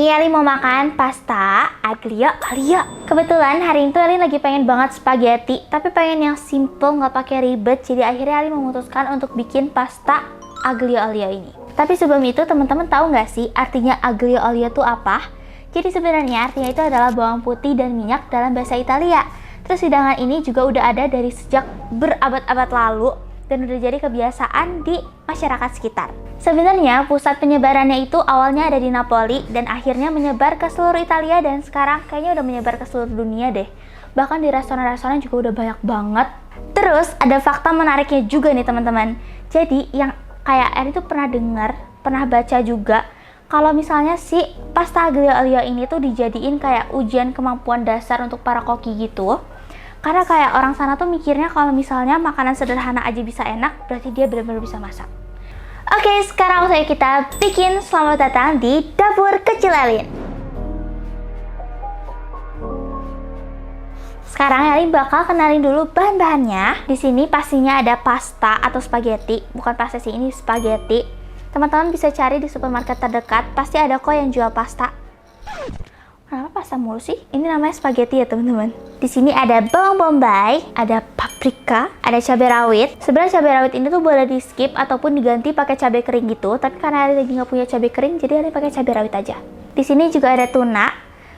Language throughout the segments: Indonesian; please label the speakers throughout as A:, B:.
A: ini Ali mau makan pasta aglio olio. Kebetulan hari itu Ali lagi pengen banget spaghetti, tapi pengen yang simple, nggak pakai ribet. Jadi akhirnya Ali memutuskan untuk bikin pasta aglio olio ini. Tapi sebelum itu teman-teman tahu nggak sih artinya aglio olio itu apa? Jadi sebenarnya artinya itu adalah bawang putih dan minyak dalam bahasa Italia. Terus hidangan ini juga udah ada dari sejak berabad-abad lalu dan udah jadi kebiasaan di masyarakat sekitar. Sebenarnya pusat penyebarannya itu awalnya ada di Napoli dan akhirnya menyebar ke seluruh Italia dan sekarang kayaknya udah menyebar ke seluruh dunia deh. Bahkan di restoran-restoran juga udah banyak banget. Terus ada fakta menariknya juga nih teman-teman. Jadi yang kayak Erin tuh pernah dengar, pernah baca juga kalau misalnya si pasta aglio olio ini tuh dijadiin kayak ujian kemampuan dasar untuk para koki gitu. Karena kayak orang sana tuh mikirnya kalau misalnya makanan sederhana aja bisa enak, berarti dia benar-benar bisa masak. Oke, sekarang waktunya kita bikin. Selamat datang di Dapur Kecil Elin. Sekarang Elin bakal kenalin dulu bahan-bahannya. Di sini pastinya ada pasta atau spaghetti, bukan pasta sih, ini spaghetti. Teman-teman bisa cari di supermarket terdekat, pasti ada kok yang jual pasta. Kenapa pasta mulu sih? Ini namanya spaghetti ya teman-teman. Di sini ada bawang bombay, ada paprika, ada cabai rawit. Sebenarnya cabai rawit ini tuh boleh di skip ataupun diganti pakai cabai kering gitu. Tapi karena Ali lagi nggak punya cabai kering, jadi Ali pakai cabai rawit aja. Di sini juga ada tuna.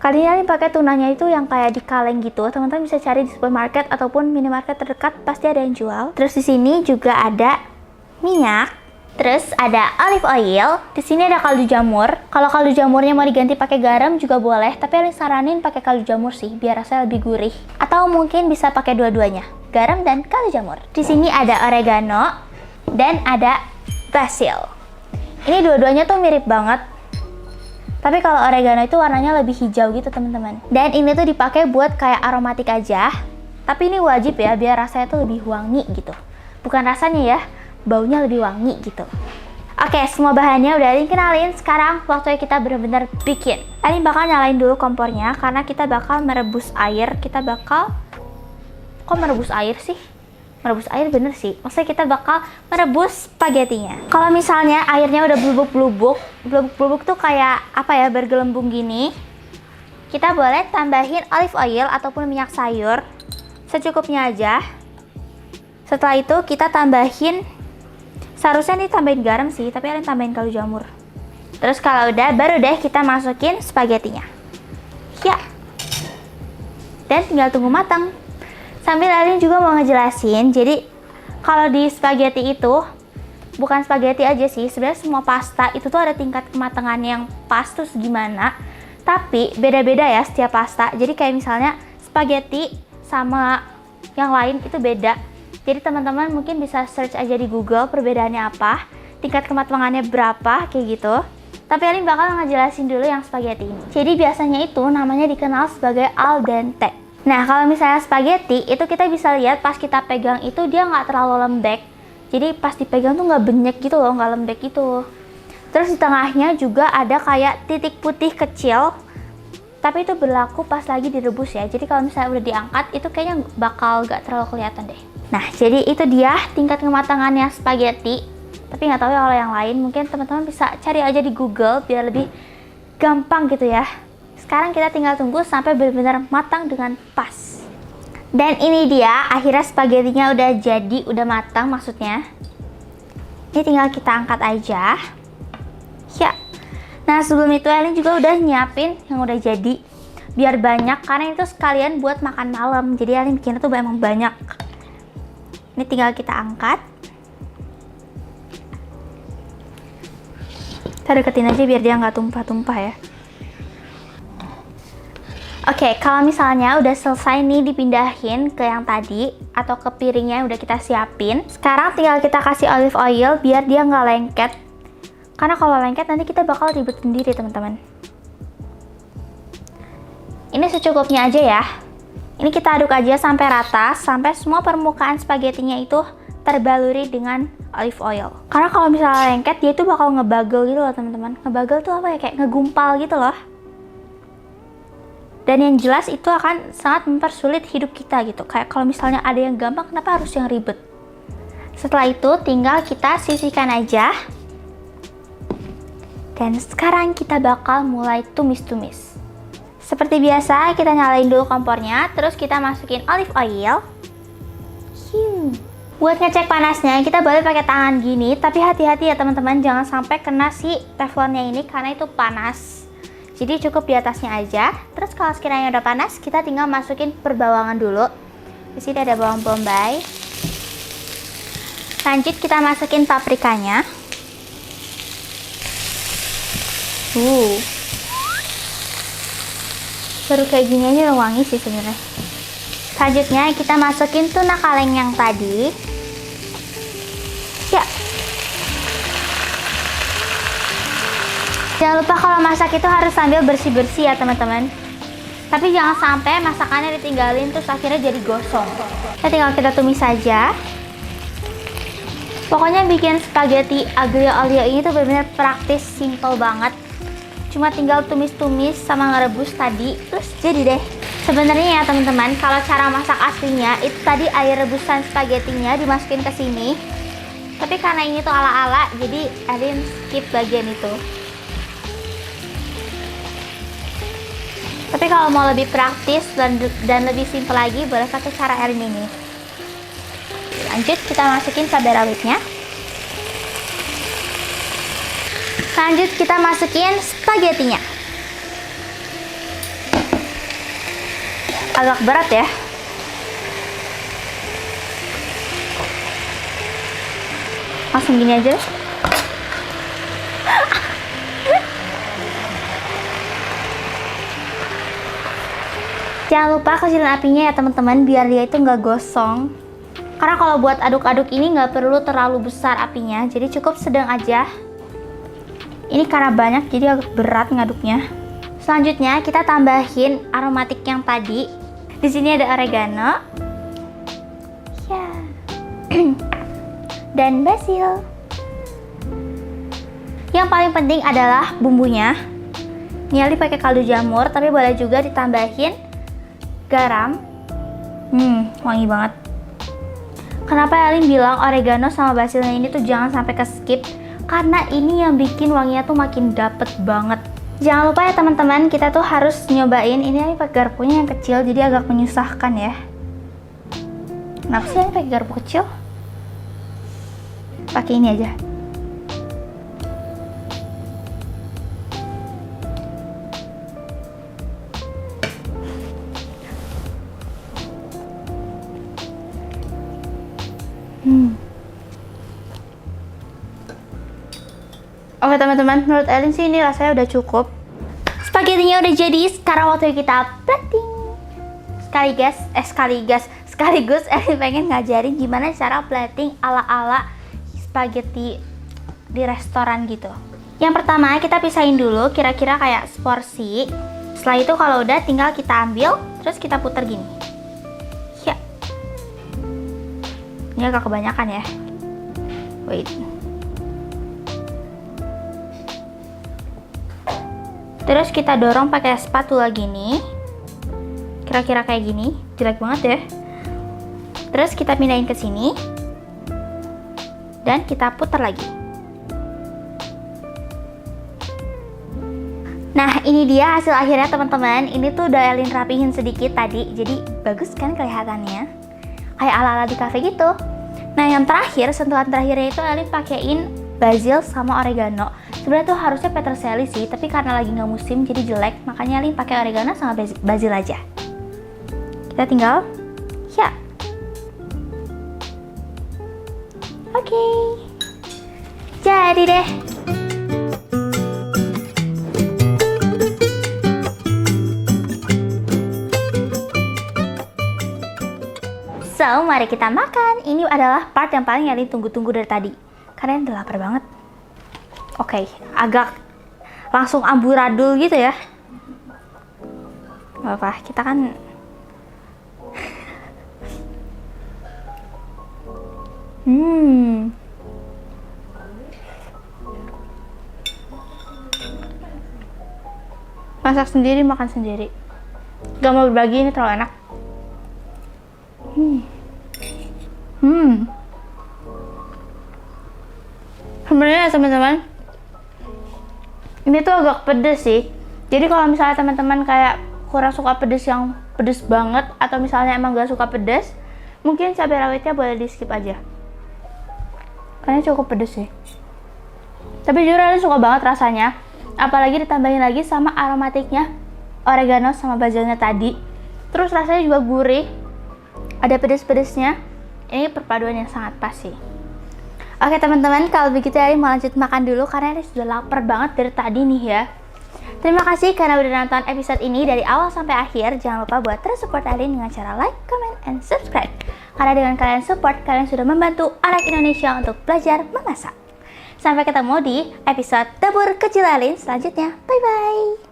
A: Kali ini Ali pakai tunanya itu yang kayak di kaleng gitu. Teman-teman bisa cari di supermarket ataupun minimarket terdekat, pasti ada yang jual. Terus di sini juga ada minyak. Terus ada olive oil. Di sini ada kaldu jamur. Kalau kaldu jamurnya mau diganti pakai garam juga boleh, tapi Elin saranin pakai kaldu jamur sih, biar rasanya lebih gurih. Atau mungkin bisa pakai dua-duanya, garam dan kaldu jamur. Di sini ada oregano dan ada basil. Ini dua-duanya tuh mirip banget. Tapi kalau oregano itu warnanya lebih hijau gitu teman-teman. Dan ini tuh dipakai buat kayak aromatik aja. Tapi ini wajib ya, biar rasanya tuh lebih wangi gitu. Bukan rasanya ya, baunya lebih wangi gitu. Oke, semua bahannya udah Elin kenalin. Sekarang waktunya kita benar-benar bikin. Elin bakal nyalain dulu kompornya karena kita bakal merebus air. Kok merebus air sih? Merebus air bener sih. Maksudnya kita bakal merebus spagettinya. Kalau misalnya airnya udah blubuk tuh kayak apa ya, bergelembung gini. Kita boleh tambahin olive oil ataupun minyak sayur secukupnya aja. Setelah itu kita tambahin, seharusnya ditambahin garam sih, tapi Elin tambahin kaldu jamur. Terus kalau udah, baru deh kita masukin spagettinya. Ya. Dan tinggal tunggu matang. Sambil Elin juga mau ngejelasin, jadi kalau di spaghetti itu, bukan spaghetti aja sih, sebenarnya semua pasta itu tuh ada tingkat kematangan yang pas tuh gimana. Tapi beda-beda ya setiap pasta. Jadi kayak misalnya spaghetti sama yang lain itu beda. Jadi teman-teman mungkin bisa search aja di Google perbedaannya apa, tingkat kematangannya berapa, kayak gitu. Tapi Elin bakal ngejelasin dulu yang spaghetti ini. Jadi biasanya itu namanya dikenal sebagai al dente. Nah kalau misalnya spaghetti itu kita bisa lihat pas kita pegang itu dia nggak terlalu lembek. Jadi pas dipegang tuh nggak benyek gitu loh, nggak lembek gitu. Terus di tengahnya juga ada kayak titik putih kecil. Tapi itu berlaku pas lagi direbus ya. Jadi kalau misalnya udah diangkat itu kayaknya bakal nggak terlalu kelihatan deh. Nah, jadi itu dia tingkat kematangannya spaghetti. Tapi nggak tahu ya kalau yang lain. Mungkin teman-teman bisa cari aja di Google biar lebih gampang gitu ya. Sekarang kita tinggal tunggu sampai benar-benar matang dengan pas. Dan ini dia, akhirnya spagettinya udah jadi, udah matang maksudnya. Ini tinggal kita angkat aja. Ya. Nah, sebelum itu Elin juga udah nyiapin yang udah jadi. Biar banyak, karena itu sekalian buat makan malam. Jadi Elin bikinnya tuh emang banyak. Ini tinggal kita angkat. Kita deketin aja biar dia nggak tumpah-tumpah ya. Oke, kalau misalnya udah selesai nih dipindahin ke yang tadi atau ke piringnya yang udah kita siapin. Sekarang tinggal kita kasih olive oil biar dia nggak lengket. Karena kalau lengket nanti kita bakal ribet sendiri teman-teman. Ini secukupnya aja ya. Ini kita aduk aja sampai rata, sampai semua permukaan spagettinya itu terbaluri dengan olive oil. Karena kalau misalnya lengket, dia itu bakal ngebagel gitu loh teman-teman. Ngebagel tuh apa ya, kayak ngegumpal gitu loh. Dan yang jelas itu akan sangat mempersulit hidup kita gitu. Kayak kalau misalnya ada yang gampang, kenapa harus yang ribet? Setelah itu tinggal kita sisihkan aja. Dan sekarang kita bakal mulai tumis-tumis. Seperti biasa, kita nyalain dulu kompornya, terus kita masukin olive oil. Buat ngecek panasnya, kita boleh pakai tangan gini, tapi hati-hati ya teman-teman, jangan sampai kena si teflonnya ini karena itu panas. Jadi cukup di atasnya aja. Terus kalau sekiranya udah panas, kita tinggal masukin perbawangan dulu. Di sini ada bawang bombay. Lanjut kita masukin paprikanya. Baru kayak gini aja udah wangi sih sebenarnya. Selanjutnya kita masukin tuna kaleng yang tadi. Ya. Jangan lupa kalau masak itu harus sambil bersih-bersih ya teman-teman. Tapi jangan sampai masakannya ditinggalin terus akhirnya jadi gosong. Tinggal kita tumis saja. Pokoknya bikin spaghetti aglio olio ini tuh benar-benar praktis, simple banget. Cuma tinggal tumis-tumis sama ngerebus tadi, terus jadi deh. Sebenarnya ya teman-teman, kalau cara masak aslinya itu tadi air rebusan spagettinya dimasukin ke sini. Tapi karena ini tuh ala-ala, jadi Elin skip bagian itu. Tapi kalau mau lebih praktis dan lebih simple lagi, boleh pakai cara Elin ini. Lanjut kita masukin cabai rawitnya. Lanjut kita masukin spagettinya. Agak berat ya. Langsung gini aja. Jangan lupa kecilin apinya ya teman-teman, biar dia itu nggak gosong. Karena kalau buat aduk-aduk ini nggak perlu terlalu besar apinya, jadi cukup sedang aja. Ini karena banyak jadi agak berat ngaduknya. Selanjutnya kita tambahin aromatik yang tadi. Di sini ada oregano, ya, dan basil. Yang paling penting adalah bumbunya. Nyali pakai kaldu jamur, tapi boleh juga ditambahin garam. Wangi banget. Kenapa Elin bilang oregano sama basilnya ini tuh jangan sampai ke skip? Karena ini yang bikin wanginya tuh makin dapet banget. Jangan lupa ya teman-teman, kita tuh harus nyobain. Ini pakai garpunya yang kecil, jadi agak menyusahkan ya. Kenapa sih ini pakai garpu kecil? Pakai ini aja. Oke teman-teman, menurut Elin sih ini rasanya udah cukup. Spagettinya udah jadi, sekarang waktunya kita plating. Sekaligus Elin pengen ngajarin gimana cara plating ala-ala spaghetti di restoran gitu. Yang pertama kita pisahin dulu kira-kira kayak seporsi. Setelah itu kalau udah tinggal kita ambil, terus kita putar gini. Ya. Ini agak kebanyakan ya. Wait. Terus kita dorong pakai spatula gini. Kira-kira kayak gini. Jelek banget ya. Terus kita pindahin ke sini. Dan kita putar lagi. Nah, ini dia hasil akhirnya teman-teman. Ini tuh udah Elin rapihin sedikit tadi. Jadi bagus kan kelihatannya. Kayak ala-ala di cafe gitu. Nah, yang terakhir, sentuhan terakhirnya itu Elin pakein basil sama oregano. Sebenarnya tuh harusnya peterselie sih, tapi karena lagi nggak musim jadi jelek, makanya Elin pakai oregano sama basil aja. Kita tinggal, ya. Oke. Jadi deh. So, mari kita makan. Ini adalah part yang paling Elin tunggu-tunggu dari tadi. Karena udah lapar banget. Oke, agak langsung amburadul gitu ya. Gak apa, kita kan masak sendiri, makan sendiri. Gak mau berbagi, ini terlalu enak. Sebenarnya teman-teman, Ini tuh agak pedes sih. Jadi kalau misalnya teman-teman kayak kurang suka pedes yang pedes banget, atau misalnya emang gak suka pedes, mungkin cabai rawitnya boleh di skip aja. Karena cukup pedes sih. Tapi jujur aku suka banget rasanya. Apalagi ditambahin lagi sama aromatiknya, oregano sama basilnya tadi. Terus rasanya juga gurih. Ada pedes-pedesnya. Ini perpaduan yang sangat pas sih. Oke teman-teman, kalau begitu Ari mau lanjut makan dulu karena Ari sudah lapar banget dari tadi nih ya. Terima kasih karena udah nonton episode ini dari awal sampai akhir. Jangan lupa buat terus support Ari dengan cara like, comment, and subscribe. Karena dengan kalian support, kalian sudah membantu anak Indonesia untuk belajar memasak. Sampai ketemu di episode Dapur Kecil Alin selanjutnya. Bye-bye!